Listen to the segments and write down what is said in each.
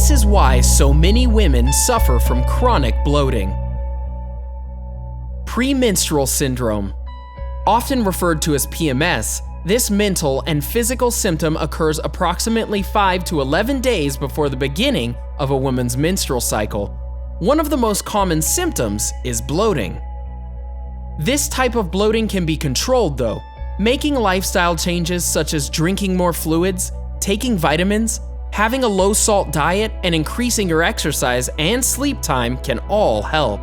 This is why so many women suffer from chronic bloating. Premenstrual Syndrome. Often referred to as PMS, this mental and physical symptom occurs approximately 5 to 11 days before the beginning of a woman's menstrual cycle. One of the most common symptoms is bloating. This type of bloating can be controlled though. Making lifestyle changes such as drinking more fluids, taking vitamins, having a low-salt diet, and increasing your exercise and sleep time can all help.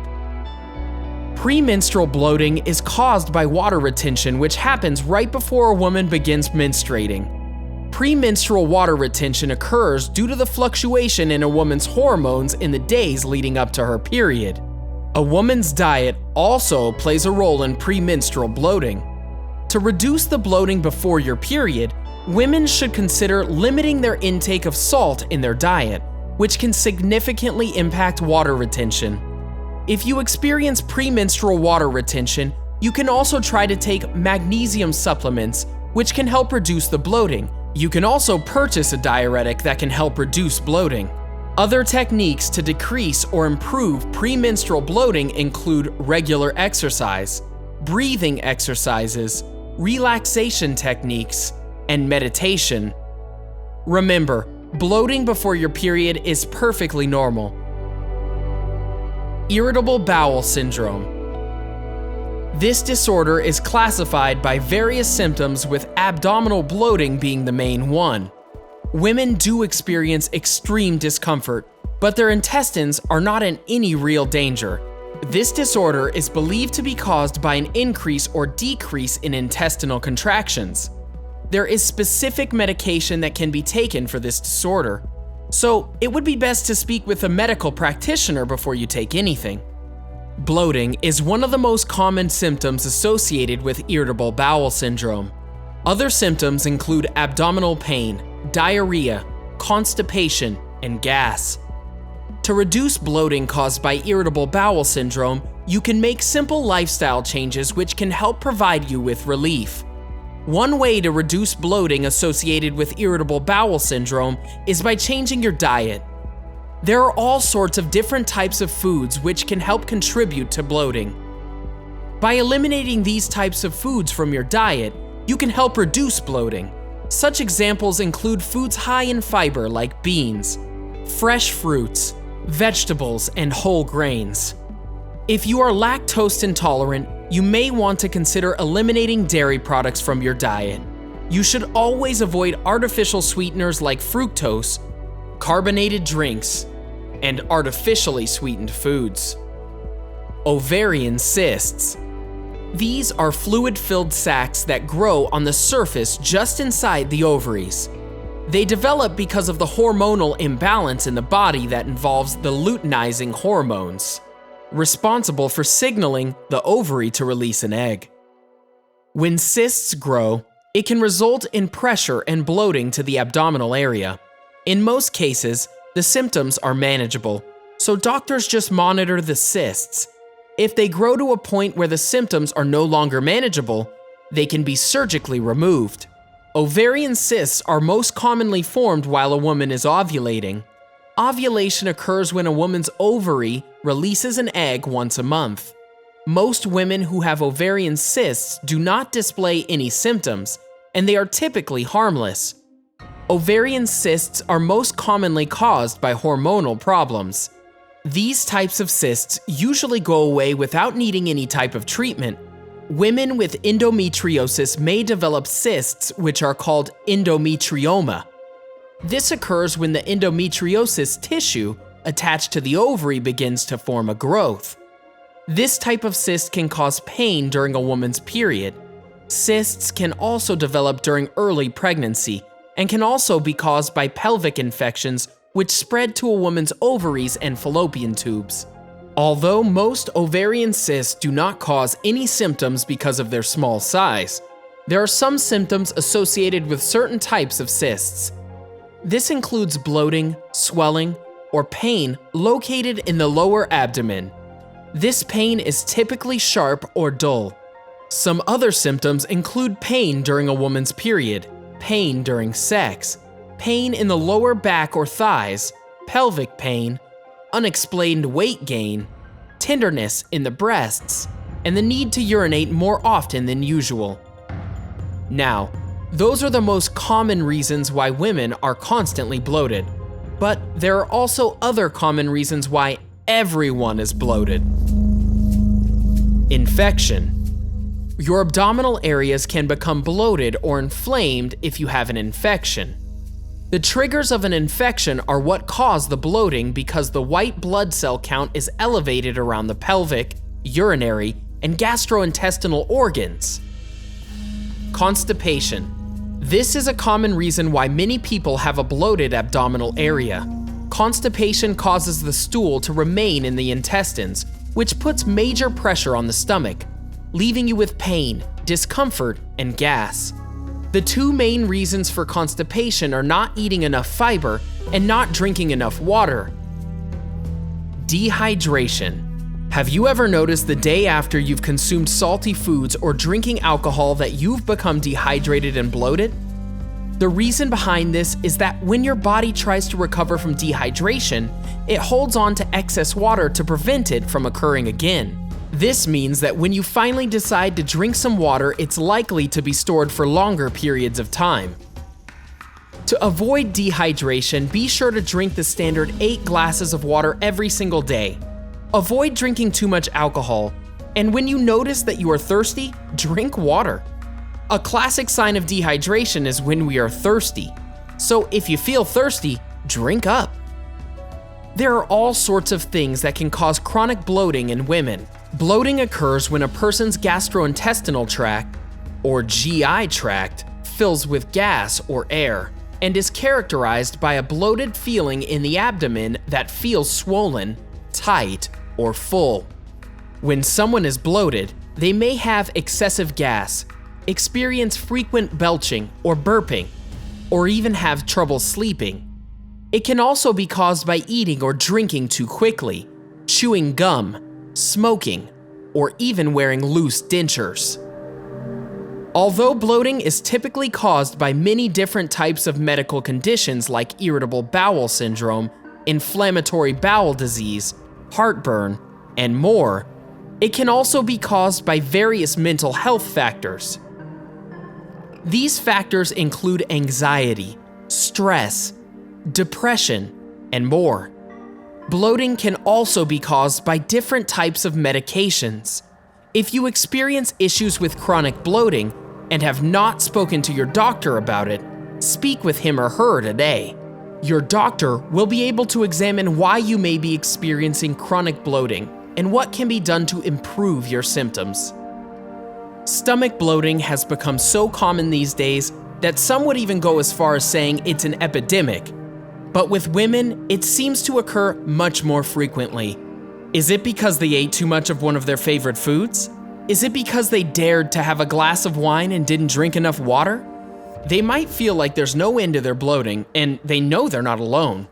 Premenstrual bloating is caused by water retention, which happens right before a woman begins menstruating. Premenstrual water retention occurs due to the fluctuation in a woman's hormones in the days leading up to her period. A woman's diet also plays a role in premenstrual bloating. To reduce the bloating before your period, women should consider limiting their intake of salt in their diet, which can significantly impact water retention. If you experience premenstrual water retention, you can also try to take magnesium supplements, which can help reduce the bloating. You can also purchase a diuretic that can help reduce bloating. Other techniques to decrease or improve premenstrual bloating include regular exercise, breathing exercises, relaxation techniques, and meditation. Remember, bloating before your period is perfectly normal. Irritable Bowel Syndrome. This disorder is classified by various symptoms, with abdominal bloating being the main one. Women do experience extreme discomfort, but their intestines are not in any real danger. This disorder is believed to be caused by an increase or decrease in intestinal contractions. There is specific medication that can be taken for this disorder, so it would be best to speak with a medical practitioner before you take anything. Bloating is one of the most common symptoms associated with irritable bowel syndrome. Other symptoms include abdominal pain, diarrhea, constipation, and gas. To reduce bloating caused by irritable bowel syndrome, you can make simple lifestyle changes which can help provide you with relief. One way to reduce bloating associated with irritable bowel syndrome is by changing your diet. There are all sorts of different types of foods which can help contribute to bloating. By eliminating these types of foods from your diet, you can help reduce bloating. Such examples include foods high in fiber like beans, fresh fruits, vegetables, and whole grains. If you are lactose intolerant, you may want to consider eliminating dairy products from your diet. You should always avoid artificial sweeteners like fructose, carbonated drinks, and artificially sweetened foods. Ovarian cysts. These are fluid-filled sacs that grow on the surface just inside the ovaries. They develop because of the hormonal imbalance in the body that involves the luteinizing hormones, responsible for signaling the ovary to release an egg. When cysts grow, it can result in pressure and bloating to the abdominal area. In most cases, the symptoms are manageable, so doctors just monitor the cysts. If they grow to a point where the symptoms are no longer manageable, they can be surgically removed. Ovarian cysts are most commonly formed while a woman is ovulating. Ovulation occurs when a woman's ovary releases an egg once a month. Most women who have ovarian cysts do not display any symptoms, and they are typically harmless. Ovarian cysts are most commonly caused by hormonal problems. These types of cysts usually go away without needing any type of treatment. Women with endometriosis may develop cysts which are called endometrioma. This occurs when the endometriosis tissue attached to the ovary begins to form a growth. This type of cyst can cause pain during a woman's period. Cysts can also develop during early pregnancy and can also be caused by pelvic infections which spread to a woman's ovaries and fallopian tubes. Although most ovarian cysts do not cause any symptoms because of their small size, there are some symptoms associated with certain types of cysts. This includes bloating, swelling, or pain located in the lower abdomen. This pain is typically sharp or dull. Some other symptoms include pain during a woman's period, pain during sex, pain in the lower back or thighs, pelvic pain, unexplained weight gain, tenderness in the breasts, and the need to urinate more often than usual. Now, those are the most common reasons why women are constantly bloated, but there are also other common reasons why everyone is bloated. Infection. Your abdominal areas can become bloated or inflamed if you have an infection. The triggers of an infection are what cause the bloating because the white blood cell count is elevated around the pelvic, urinary, and gastrointestinal organs. Constipation. This is a common reason why many people have a bloated abdominal area. Constipation causes the stool to remain in the intestines, which puts major pressure on the stomach, leaving you with pain, discomfort, and gas. The two main reasons for constipation are not eating enough fiber and not drinking enough water. Dehydration. Have you ever noticed the day after you've consumed salty foods or drinking alcohol that you've become dehydrated and bloated? The reason behind this is that when your body tries to recover from dehydration, it holds on to excess water to prevent it from occurring again. This means that when you finally decide to drink some water, it's likely to be stored for longer periods of time. To avoid dehydration, be sure to drink the standard 8 glasses of water every single day. Avoid drinking too much alcohol, and when you notice that you are thirsty, drink water. A classic sign of dehydration is when we are thirsty, so if you feel thirsty, drink up. There are all sorts of things that can cause chronic bloating in women. Bloating occurs when a person's gastrointestinal tract, or GI tract, fills with gas or air, and is characterized by a bloated feeling in the abdomen that feels swollen, tight, or full. When someone is bloated, they may have excessive gas, experience frequent belching or burping, or even have trouble sleeping. It can also be caused by eating or drinking too quickly, chewing gum, smoking, or even wearing loose dentures. Although bloating is typically caused by many different types of medical conditions like irritable bowel syndrome, inflammatory bowel disease, heartburn, and more, it can also be caused by various mental health factors. These factors include anxiety, stress, depression, and more. Bloating can also be caused by different types of medications. If you experience issues with chronic bloating and have not spoken to your doctor about it, speak with him or her today. Your doctor will be able to examine why you may be experiencing chronic bloating and what can be done to improve your symptoms. Stomach bloating has become so common these days that some would even go as far as saying it's an epidemic. But with women, it seems to occur much more frequently. Is it because they ate too much of one of their favorite foods? Is it because they dared to have a glass of wine and didn't drink enough water? They might feel like there's no end to their bloating, and they know they're not alone.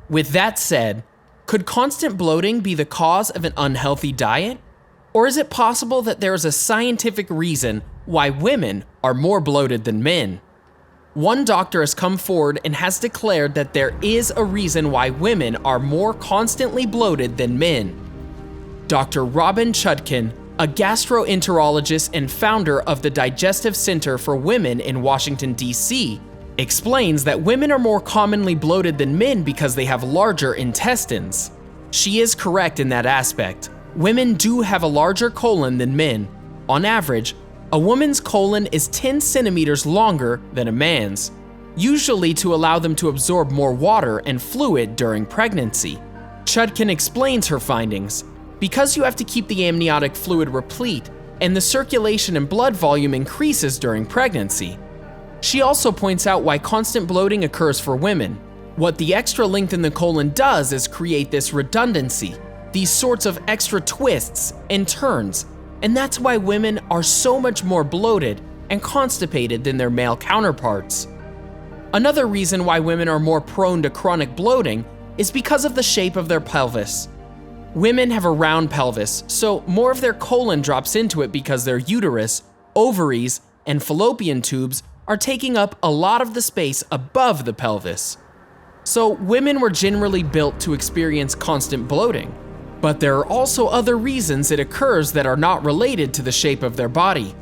With that said, could constant bloating be the cause of an unhealthy diet? Or is it possible that there is a scientific reason why women are more bloated than men? One doctor has come forward and has declared that there is a reason why women are more constantly bloated than men. Dr. Robin Chutkan, a gastroenterologist and founder of the Digestive Center for Women in Washington, D.C., explains that women are more commonly bloated than men because they have larger intestines. She is correct in that aspect. Women do have a larger colon than men. On average, a woman's colon is 10 centimeters longer than a man's, usually to allow them to absorb more water and fluid during pregnancy. Chutkan explains her findings. Because you have to keep the amniotic fluid replete, and the circulation and blood volume increases during pregnancy. She also points out why constant bloating occurs for women. What the extra length in the colon does is create this redundancy, these sorts of extra twists and turns, and that's why women are so much more bloated and constipated than their male counterparts. Another reason why women are more prone to chronic bloating is because of the shape of their pelvis. Women have a round pelvis, so more of their colon drops into it because their uterus, ovaries, and fallopian tubes are taking up a lot of the space above the pelvis. so women were generally built to experience constant bloating. But there are also other reasons it occurs that are not related to the shape of their body.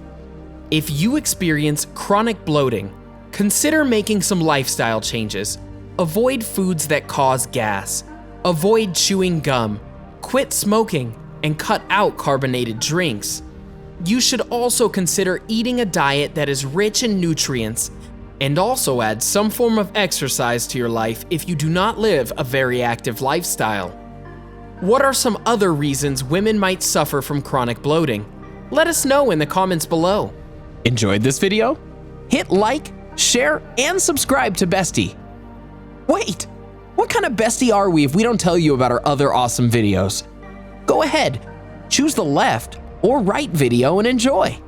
If you experience chronic bloating, consider making some lifestyle changes. Avoid foods that cause gas. Avoid chewing gum. Quit smoking and cut out carbonated drinks. You should also consider eating a diet that is rich in nutrients, and also add some form of exercise to your life if you do not live a very active lifestyle. What are some other reasons women might suffer from chronic bloating? Let us know in the comments below. Enjoyed this video? Hit like, share, and subscribe to Bestie. Wait, what kind of bestie are we if we don't tell you about our other awesome videos? Go ahead, choose the left or right video and enjoy.